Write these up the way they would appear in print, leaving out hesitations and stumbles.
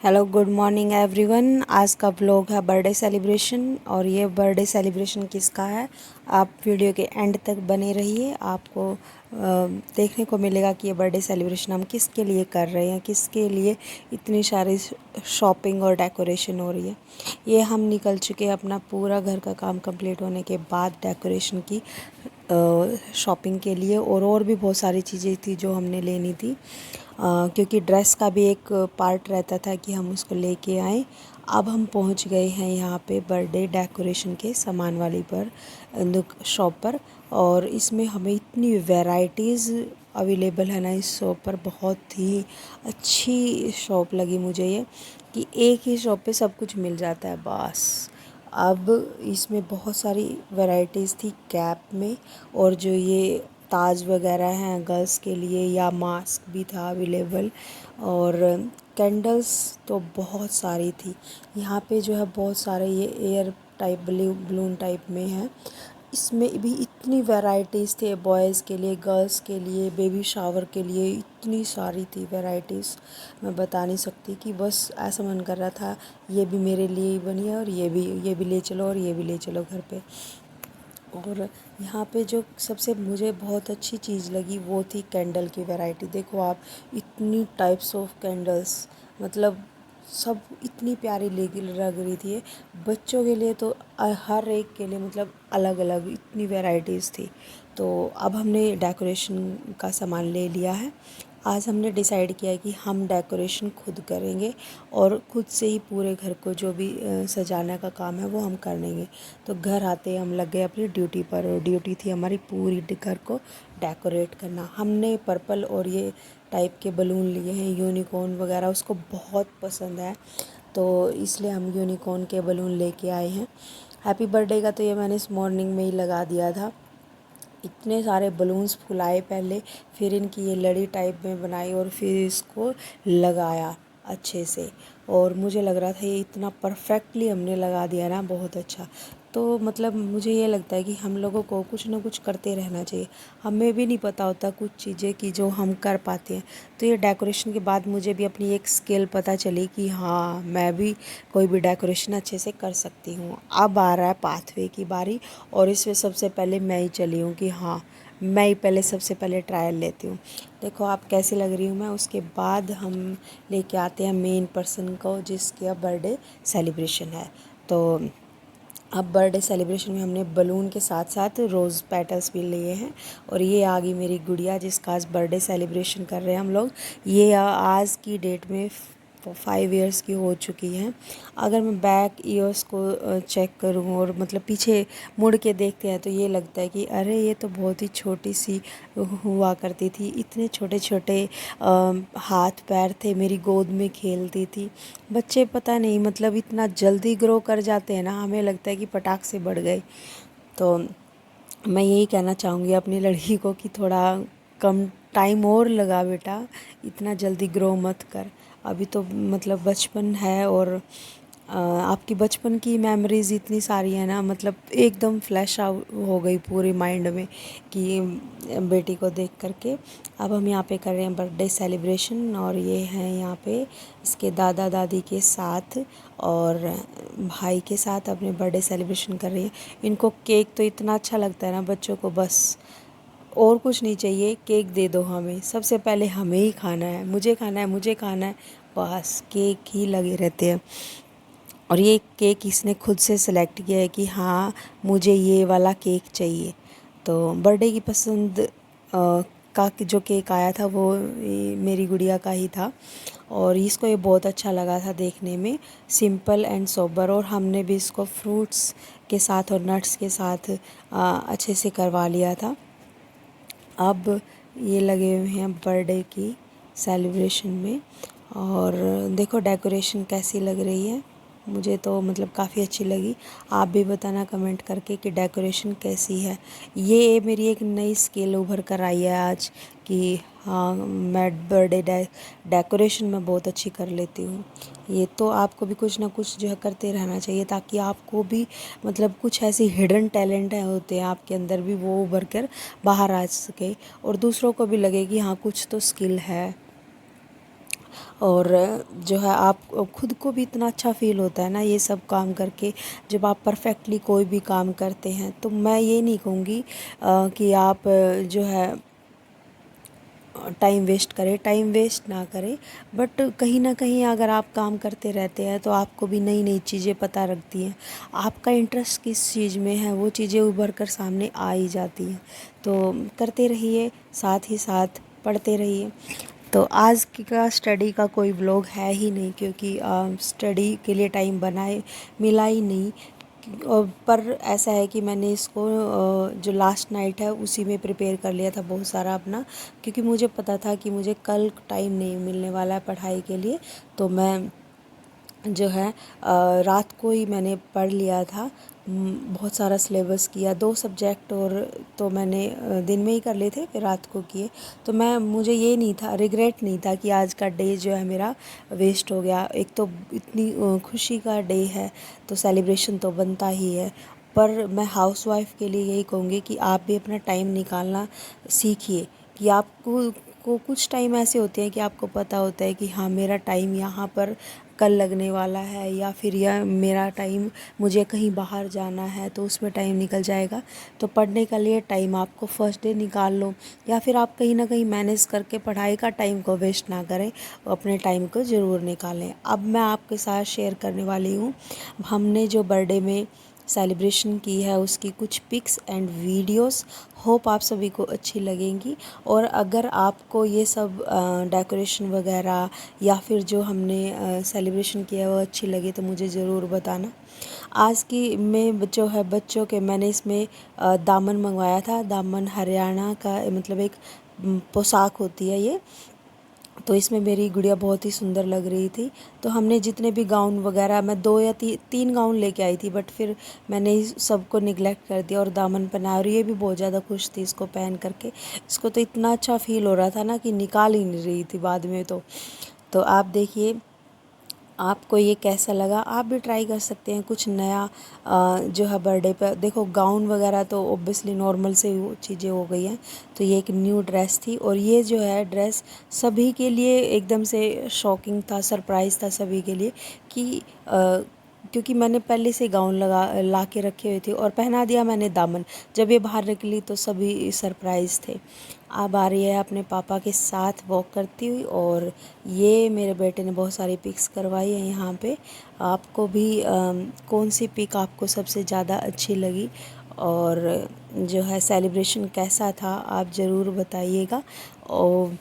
Hello good morning everyone. आज का vlog है बर्थडे सेलिब्रेशन और ये बर्थडे सेलिब्रेशन किसका है आप वीडियो के एंड तक बने रहिए। आपको देखने को मिलेगा कि ये बर्थडे सेलिब्रेशन हम किसके लिए कर रहे हैं, किसके लिए इतनी सारी शॉपिंग और डेकोरेशन हो रही है। ये हम निकल चुके हैं अपना पूरा घर का काम कंप्लीट होने के बाद डेकोरेशन की शॉपिंग के लिए और भी बहुत सारी चीज़ें थी जो हमने लेनी थी क्योंकि ड्रेस का भी एक पार्ट रहता था कि हम उसको लेके आएँ। अब हम पहुंच गए हैं यहाँ पे बर्थडे डेकोरेशन के सामान वाली पर शॉप पर, और इसमें हमें इतनी वैरायटीज़ अवेलेबल है ना इस शॉप पर। बहुत ही अच्छी शॉप लगी मुझे ये कि एक ही शॉप पे सब कुछ मिल जाता है बस। अब इसमें बहुत सारी वैरायटीज़ थी कैप में, और जो ये ताज वगैरह हैं गर्ल्स के लिए, या मास्क भी था अवेलेबल, और कैंडल्स तो बहुत सारी थी। यहाँ पे जो है बहुत सारे ये एयर टाइप बलून टाइप में है। इसमें भी इतनी वैरायटीज़ थे, बॉयज़ के लिए, गर्ल्स के लिए, बेबी शावर के लिए इतनी सारी थी वैरायटीज़। मैं बता नहीं सकती कि बस ऐसा मन कर रहा था ये भी मेरे लिए ही बनी है और ये भी ले चलो और ये भी ले चलो घर पे। और यहाँ पे जो सबसे मुझे बहुत अच्छी चीज़ लगी वो थी कैंडल की वैरायटी। देखो आप, इतनी टाइप्स ऑफ कैंडल्स, मतलब सब इतनी प्यारी लग रही थी। बच्चों के लिए तो हर एक के लिए मतलब अलग अलग इतनी वैरायटीज़ थी। तो अब हमने डेकोरेशन का सामान ले लिया है। आज हमने डिसाइड किया है कि हम डेकोरेशन खुद करेंगे और खुद से ही पूरे घर को जो भी सजाने का काम है वो हम कर लेंगे। तो घर आते हम लग गए अपनी ड्यूटी पर, और ड्यूटी थी हमारी पूरी घर को डेकोरेट करना। हमने पर्पल और ये टाइप के बलून लिए हैं, यूनिकॉर्न वगैरह उसको बहुत पसंद है, तो इसलिए हम यूनिकॉर्न के बलून लेके आए हैं। हैप्पी बर्थडे का तो ये मैंने इस मॉर्निंग में ही लगा दिया था। इतने सारे बलून्स फुलाए पहले, फिर इनकी ये लड़ी टाइप में बनाई और फिर इसको लगाया अच्छे से। और मुझे लग रहा था ये इतना परफेक्टली हमने लगा दिया ना, बहुत अच्छा। तो मतलब मुझे ये लगता है कि हम लोगों को कुछ ना कुछ करते रहना चाहिए। हमें भी नहीं पता होता कुछ चीज़ें कि जो हम कर पाते हैं। तो ये डेकोरेशन के बाद मुझे भी अपनी एक स्किल पता चली कि हाँ, मैं भी कोई भी डेकोरेशन अच्छे से कर सकती हूँ। अब आ रहा है पाथवे की बारी, और इसमें सबसे पहले मैं ही चली हूँ कि हाँ, मैं ही पहले सबसे पहले ट्रायल लेती हूँ। देखो आप कैसी लग रही हूँ मैं, उसके बाद हम लेके आते हैं मेन पर्सन को जिसका बर्थडे सेलिब्रेशन है। तो अब बर्थडे सेलिब्रेशन में हमने बलून के साथ साथ रोज़ पेटल्स भी लिए हैं। और ये आ गई मेरी गुड़िया जिसका आज बर्थडे सेलिब्रेशन कर रहे हैं हम लोग। ये आज की डेट में 5 इयर्स की हो चुकी हैं। अगर मैं बैक ईयर्स को चेक करूँ और मतलब पीछे मुड़ के देखते हैं तो ये लगता है कि अरे ये तो बहुत ही छोटी सी हुआ करती थी। इतने छोटे छोटे हाथ पैर थे, मेरी गोद में खेलती थी। बच्चे पता नहीं मतलब इतना जल्दी ग्रो कर जाते हैं ना, हमें लगता है कि पटाख से बढ़ गए। तो मैं यही कहना चाहूँगी अपनी लड़की को कि थोड़ा कम टाइम और लगा बेटा, इतना जल्दी ग्रो मत कर। अभी तो मतलब बचपन है, और आपकी बचपन की मेमोरीज़ इतनी सारी है ना, मतलब एकदम फ्लैश आउट हो गई पूरी माइंड में कि बेटी को देख करके। अब हम यहाँ पे कर रहे हैं बर्थडे सेलिब्रेशन, और ये हैं यहाँ पे इसके दादा दादी के साथ और भाई के साथ अपने बर्थडे सेलिब्रेशन कर रही है। इनको केक तो इतना अच्छा लगता है ना बच्चों को, बस और कुछ नहीं चाहिए, केक दे दो हमें, सबसे पहले हमें ही खाना है, मुझे खाना है, मुझे खाना है, बस केक ही लगे रहते हैं। और ये केक इसने खुद से सेलेक्ट किया है कि हाँ मुझे ये वाला केक चाहिए। तो बर्थडे की पसंद का जो केक आया था वो मेरी गुड़िया का ही था, और इसको ये बहुत अच्छा लगा था देखने में, सिंपल एंड सोबर। और हमने भी इसको फ्रूट्स के साथ और नट्स के साथ अच्छे से करवा लिया था। अब ये लगे हुए हैं बर्थडे की सेलिब्रेशन में, और देखो डेकोरेशन कैसी लग रही है। मुझे तो मतलब काफ़ी अच्छी लगी। आप भी बताना कमेंट करके कि डेकोरेशन कैसी है। ये मेरी एक नई स्किल उभर कर आई है आज कि हाँ, मैं बर्थडे डेकोरेशन में बहुत अच्छी कर लेती हूँ। ये तो आपको भी कुछ ना कुछ जो है करते रहना चाहिए, ताकि आपको भी मतलब कुछ ऐसे हिडन टैलेंट है होते हैं आपके अंदर भी, वो उभर कर बाहर आ सके और दूसरों को भी लगे कि हाँ कुछ तो स्किल है। और जो है आप खुद को भी इतना अच्छा फील होता है ना ये सब काम करके, जब आप परफेक्टली कोई भी काम करते हैं। तो मैं ये नहीं कहूँगी कि आप जो है टाइम वेस्ट करें, टाइम वेस्ट ना करें, बट कहीं ना कहीं अगर आप काम करते रहते हैं तो आपको भी नई नई चीज़ें पता लगती हैं। आपका इंटरेस्ट किस चीज़ में है वो चीज़ें उभर कर सामने आ ही जाती हैं। तो करते रहिए, साथ ही साथ पढ़ते रहिए। तो आज का स्टडी का कोई व्लॉग है ही नहीं, क्योंकि स्टडी के लिए टाइम बनाए मिला ही नहीं। पर ऐसा है कि मैंने इसको जो लास्ट नाइट है उसी में प्रिपेयर कर लिया था बहुत सारा अपना, क्योंकि मुझे पता था कि मुझे कल टाइम नहीं मिलने वाला है पढ़ाई के लिए। तो मैं जो है रात को ही मैंने पढ़ लिया था। बहुत सारा सिलेबस किया, 2 सब्जेक्ट और तो मैंने दिन में ही कर लिए थे, फिर रात को किए। तो मुझे ये नहीं था, रिग्रेट नहीं था कि आज का डे जो है मेरा वेस्ट हो गया। एक तो इतनी खुशी का डे है तो सेलिब्रेशन तो बनता ही है। पर मैं हाउसवाइफ के लिए यही कहूँगी कि आप भी अपना टाइम निकालना सीखिए। कि आपको कुछ टाइम ऐसे होते हैं कि आपको पता होता है कि हाँ मेरा टाइम यहाँ पर कल लगने वाला है, या फिर यह मेरा टाइम मुझे कहीं बाहर जाना है तो उसमें टाइम निकल जाएगा। तो पढ़ने के लिए टाइम आपको फर्स्ट डे निकाल लो, या फिर आप कहीं ना कहीं मैनेज करके पढ़ाई का टाइम को वेस्ट ना करें, अपने टाइम को ज़रूर निकालें। अब मैं आपके साथ शेयर करने वाली हूँ हमने जो बर्थडे में सेलिब्रेशन की है उसकी कुछ पिक्स एंड वीडियोस। होप आप सभी को अच्छी लगेंगी। और अगर आपको ये सब डेकोरेशन वगैरह या फिर जो हमने सेलिब्रेशन किया है वो अच्छी लगी तो मुझे ज़रूर बताना। आज की में जो है बच्चों के मैंने इसमें दामन मंगवाया था। दामन हरियाणा का मतलब एक पोशाक होती है ये। तो इसमें मेरी गुड़िया बहुत ही सुंदर लग रही थी। तो हमने जितने भी गाउन वगैरह, मैं 2 या 3 गाउन लेके आई थी, बट फिर मैंने इस सबको निगलेक्ट कर दिया और दामन पहनाया। और ये भी बहुत ज़्यादा खुश थी इसको पहन करके। इसको तो इतना अच्छा फील हो रहा था ना कि निकाल ही नहीं रही थी बाद में। तो आप देखिए आपको ये कैसा लगा। आप भी ट्राई कर सकते हैं कुछ नया जो है बर्थडे पर। देखो गाउन वगैरह तो ओब्वियसली नॉर्मल से वो चीज़ें हो गई हैं। तो ये एक न्यू ड्रेस थी, और ये जो है ड्रेस सभी के लिए एकदम से शॉकिंग था, सरप्राइज़ था सभी के लिए कि क्योंकि मैंने पहले से गाउन ला के रखे हुए थे और पहना दिया मैंने दामन। जब ये बाहर निकली तो सभी सरप्राइज़ थे। अब आ रही है अपने पापा के साथ वॉक करती हुई, और ये मेरे बेटे ने बहुत सारी पिक्स करवाई है यहाँ पे। आपको भी कौन सी पिक आपको सबसे ज़्यादा अच्छी लगी, और जो है सेलिब्रेशन कैसा था आप ज़रूर बताइएगा। और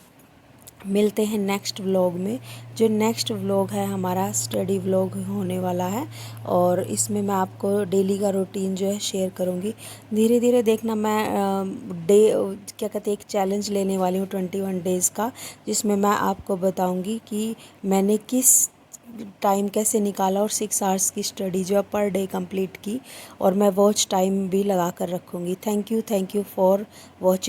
मिलते हैं नेक्स्ट व्लॉग में। जो नेक्स्ट व्लॉग है हमारा स्टडी व्लॉग होने वाला है, और इसमें मैं आपको डेली का रूटीन जो है शेयर करूँगी। धीरे धीरे देखना, मैं डे क्या कहते हैं एक चैलेंज लेने वाली हूँ 21 डेज़ का, जिसमें मैं आपको बताऊँगी कि मैंने किस टाइम कैसे निकाला और 6 आवर्स की स्टडी जो है पर डे कंप्लीट की। और मैं वॉच टाइम भी लगा कर रखूँगी। Thank you for watching.